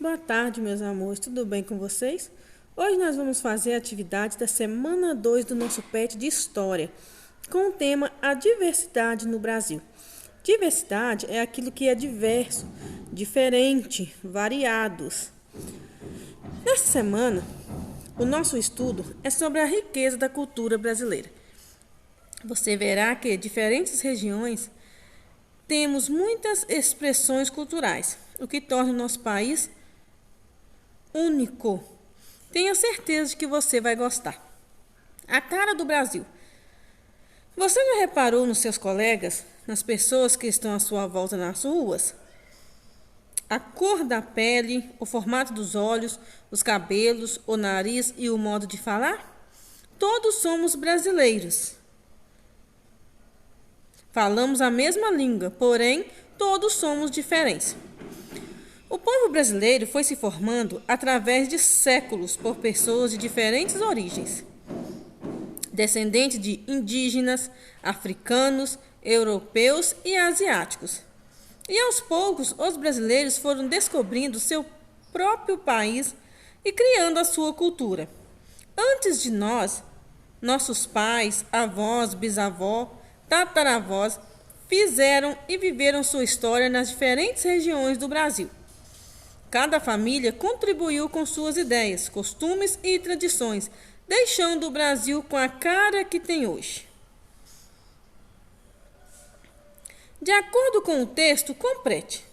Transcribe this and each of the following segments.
Boa tarde, meus amores, tudo bem com vocês? Hoje nós vamos fazer a atividade da semana 2 do nosso PET de História, com o tema A Diversidade no Brasil. Diversidade é aquilo que é diverso, diferente, variados. Nesta semana, o nosso estudo é sobre a riqueza da cultura brasileira. Você verá que em diferentes regiões temos muitas expressões culturais, o que torna o nosso país único. Tenha certeza de que você vai gostar. A cara do Brasil. Você já reparou nos seus colegas, nas pessoas que estão à sua volta nas ruas? A cor da pele, o formato dos olhos, os cabelos, o nariz e o modo de falar? Todos somos brasileiros. Falamos a mesma língua, porém, todos somos diferentes. O povo brasileiro foi se formando através de séculos por pessoas de diferentes origens, descendentes de indígenas, africanos, europeus e asiáticos. E aos poucos, os brasileiros foram descobrindo seu próprio país e criando a sua cultura. Antes de nós, nossos pais, avós, bisavós, tataravós fizeram e viveram sua história nas diferentes regiões do Brasil. Cada família contribuiu com suas ideias, costumes e tradições, deixando o Brasil com a cara que tem hoje. De acordo com o texto, complete.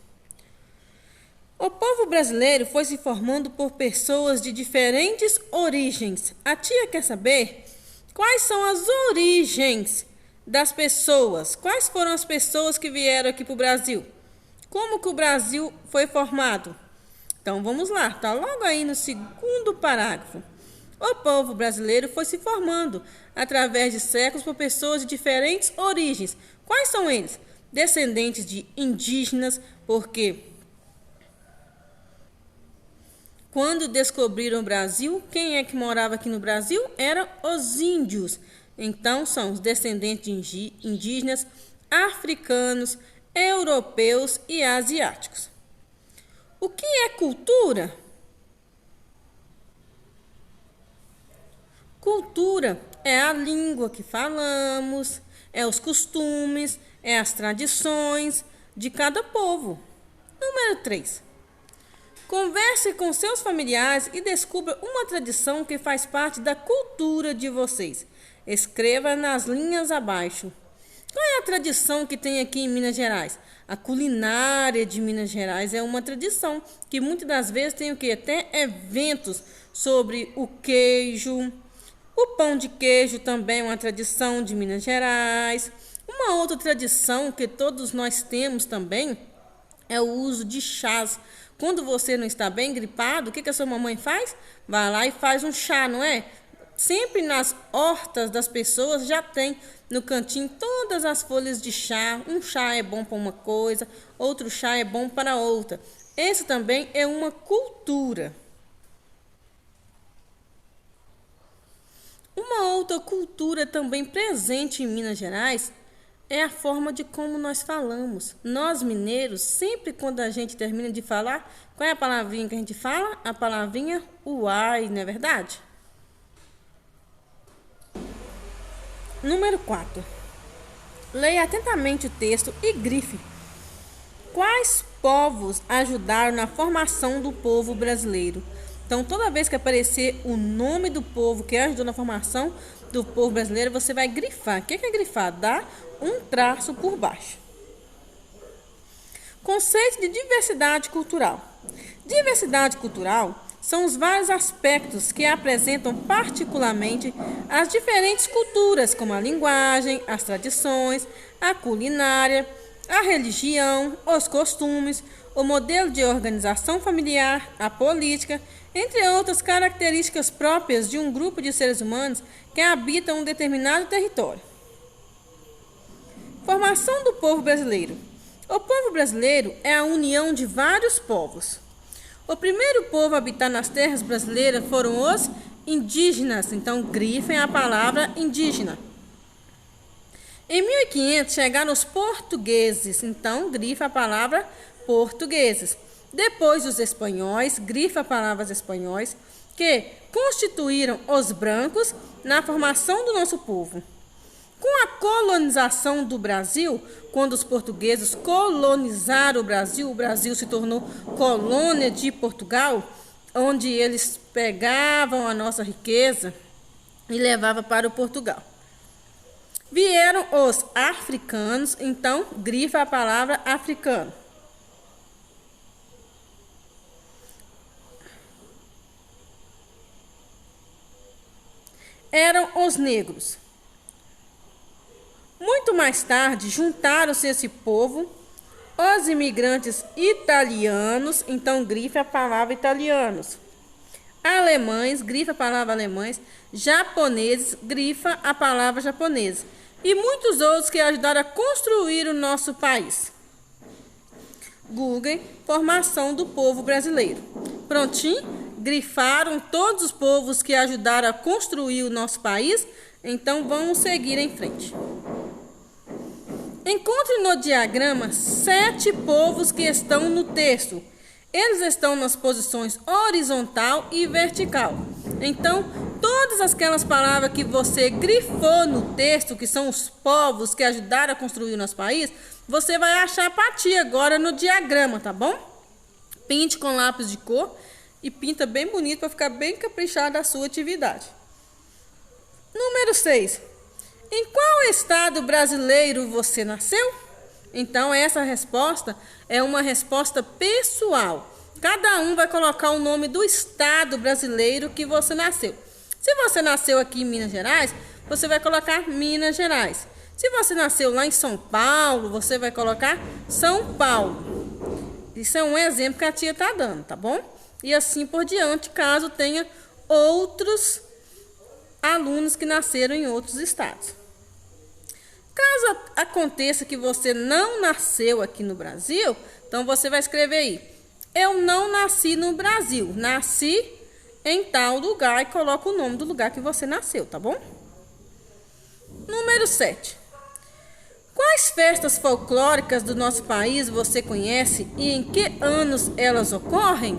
O povo brasileiro foi se formando por pessoas de diferentes origens. A tia quer saber quais são as origens das pessoas? Quais foram as pessoas que vieram aqui para o Brasil? Como que o Brasil foi formado? Então vamos lá, está logo aí no segundo parágrafo. O povo brasileiro foi se formando através de séculos por pessoas de diferentes origens. Quais são eles? Descendentes de indígenas, porque quando descobriram o Brasil, quem é que morava aqui no Brasil? Eram os índios. Então são os descendentes de indígenas, africanos, europeus e asiáticos. O que é cultura? Cultura é a língua que falamos, é os costumes, é as tradições de cada povo. Número 3. Converse com seus familiares e descubra uma tradição que faz parte da cultura de vocês. Escreva nas linhas abaixo. Qual é a tradição que tem aqui em Minas Gerais? A culinária de Minas Gerais é uma tradição que muitas das vezes tem o quê? Até eventos sobre o queijo. O pão de queijo também é uma tradição de Minas Gerais. Uma outra tradição que todos nós temos também é o uso de chás. Quando você não está bem gripado, o que a sua mamãe faz? Vai lá e faz um chá, não é? Sempre nas hortas das pessoas já tem no cantinho todas as folhas de chá. Um chá é bom para uma coisa, outro chá é bom para outra. Esse também é uma cultura. Uma outra cultura também presente em Minas Gerais é a forma de como nós falamos. Nós mineiros, sempre quando a gente termina de falar, qual é a palavrinha que a gente fala? A palavrinha uai, não é verdade? Número 4. Leia atentamente o texto e grife. Quais povos ajudaram na formação do povo brasileiro? Então, toda vez que aparecer o nome do povo que ajudou na formação do povo brasileiro, você vai grifar. O que é grifar? Dar um traço por baixo. Conceito de diversidade cultural. Diversidade cultural são os vários aspectos que apresentam particularmente as diferentes culturas, como a linguagem, as tradições, a culinária, a religião, os costumes, o modelo de organização familiar, a política, entre outras características próprias de um grupo de seres humanos que habitam um determinado território. Formação do povo brasileiro. O povo brasileiro é a união de vários povos. O primeiro povo a habitar nas terras brasileiras foram os indígenas. Então, grifem a palavra indígena. Em 1500 chegaram os portugueses. Então, grifa a palavra portugueses. Depois os espanhóis, grifa palavras espanhóis, que constituíram os brancos na formação do nosso povo. Com a colonização do Brasil, quando os portugueses colonizaram o Brasil se tornou colônia de Portugal, onde eles pegavam a nossa riqueza e levavam para o Portugal. Vieram os africanos, então grifa a palavra africano. Eram os negros. Muito mais tarde, juntaram-se esse povo, os imigrantes italianos, então grifa a palavra italianos. Alemães, grifa a palavra alemães. Japoneses, grifa a palavra japoneses. E muitos outros que ajudaram a construir o nosso país. Google, formação do povo brasileiro. Prontinho? Grifaram todos os povos que ajudaram a construir o nosso país? Então vamos seguir em frente. Encontre no diagrama 7 povos que estão no texto. Eles estão nas posições horizontal e vertical. Então, todas aquelas palavras que você grifou no texto, que são os povos que ajudaram a construir o nosso país, você vai achar para ti agora no diagrama, tá bom? Pinte com lápis de cor e pinta bem bonito para ficar bem caprichada a sua atividade. Número 6. Em qual estado brasileiro você nasceu? Então, essa resposta é uma resposta pessoal. Cada um vai colocar o nome do estado brasileiro que você nasceu. Se você nasceu aqui em Minas Gerais, você vai colocar Minas Gerais. Se você nasceu lá em São Paulo, você vai colocar São Paulo. Isso é um exemplo que a tia está dando, tá bom? E assim por diante, caso tenha outros alunos que nasceram em outros estados. Caso aconteça que você não nasceu aqui no Brasil, então você vai escrever aí: eu não nasci no Brasil, nasci em tal lugar, e coloca o nome do lugar que você nasceu, tá bom? Número 7. Quais festas folclóricas do nosso país você conhece e em que anos elas ocorrem?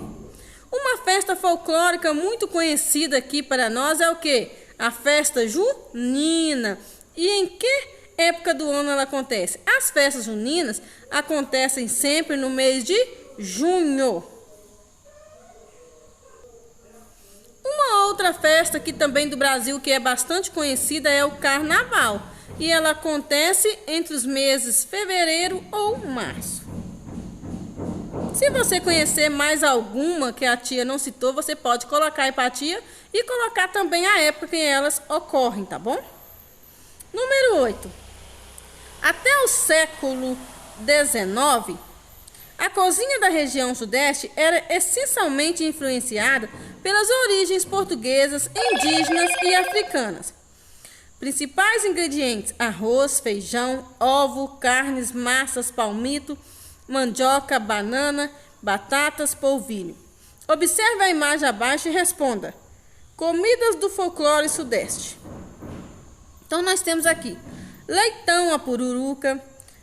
Uma festa folclórica muito conhecida aqui para nós é o quê? A festa junina. E em que época do ano ela acontece? As festas juninas acontecem sempre no mês de junho. Uma outra festa aqui também do Brasil que é bastante conhecida é o Carnaval. E ela acontece entre os meses fevereiro ou março. Se você conhecer mais alguma que a tia não citou, você pode colocar aí para a tia e colocar também a época em elas ocorrem, tá bom? Número 8. Até o século XIX, a cozinha da região sudeste era essencialmente influenciada pelas origens portuguesas, indígenas e africanas. Principais ingredientes: arroz, feijão, ovo, carnes, massas, palmito, mandioca, banana, batatas, polvilho. Observe a imagem abaixo e responda: comidas do folclore sudeste. Então nós temos aqui leitão à pururuca,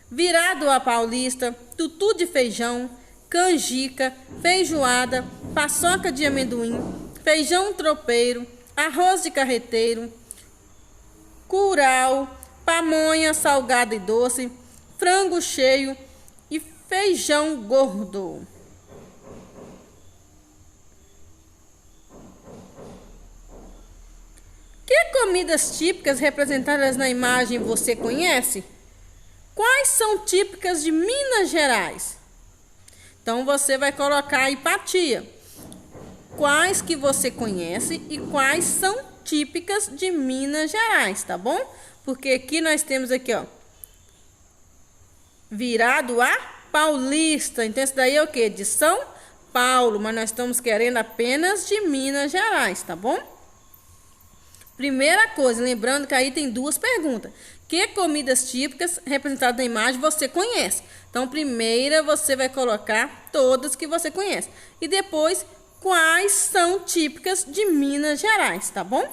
virado à paulista, tutu de feijão, canjica, feijoada, paçoca de amendoim, feijão tropeiro, arroz de carreteiro, curau, pamonha salgada e doce, frango cheio e feijão gordo. Que comidas típicas representadas na imagem você conhece? Quais são típicas de Minas Gerais? Então você vai colocar aí para tia quais que você conhece e quais são típicas de Minas Gerais, tá bom? Porque aqui nós temos aqui, ó, virado a paulista. Então isso daí é o quê? De São Paulo, mas nós estamos querendo apenas de Minas Gerais, tá bom? Primeira coisa, lembrando que aí tem duas perguntas. Que comidas típicas representadas na imagem você conhece? Então, primeira você vai colocar todas que você conhece. E depois, quais são típicas de Minas Gerais, tá bom?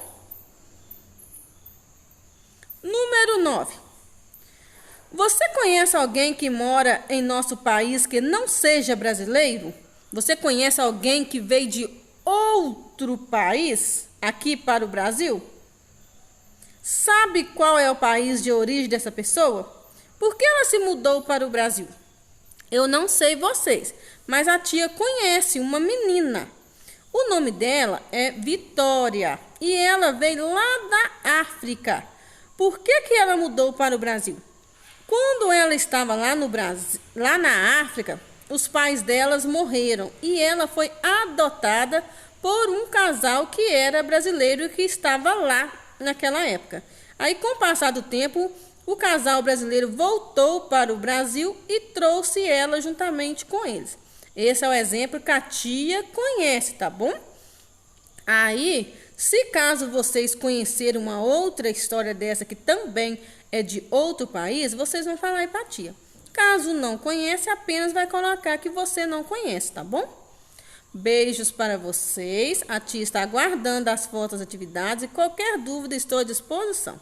Número 9. Você conhece alguém que mora em nosso país que não seja brasileiro? Você conhece alguém que veio de outro país aqui para o Brasil? Sabe qual é o país de origem dessa pessoa? Por que ela se mudou para o Brasil? Eu não sei vocês, mas a tia conhece uma menina. O nome dela é Vitória e ela veio lá da África. Por que ela mudou para o Brasil? Quando ela estava lá no Brasil, lá na África, os pais delas morreram e ela foi adotada por um casal que era brasileiro e que estava lá naquela época. Aí, com o passar do tempo, o casal brasileiro voltou para o Brasil e trouxe ela juntamente com eles. Esse é o exemplo que a tia conhece, tá bom? Aí, se caso vocês conhecerem uma outra história dessa que também é de outro país, vocês vão falar aí para a tia. Caso não conhece, apenas vai colocar que você não conhece, tá bom? Beijos para vocês. A tia está aguardando as fotos das atividades e qualquer dúvida estou à disposição.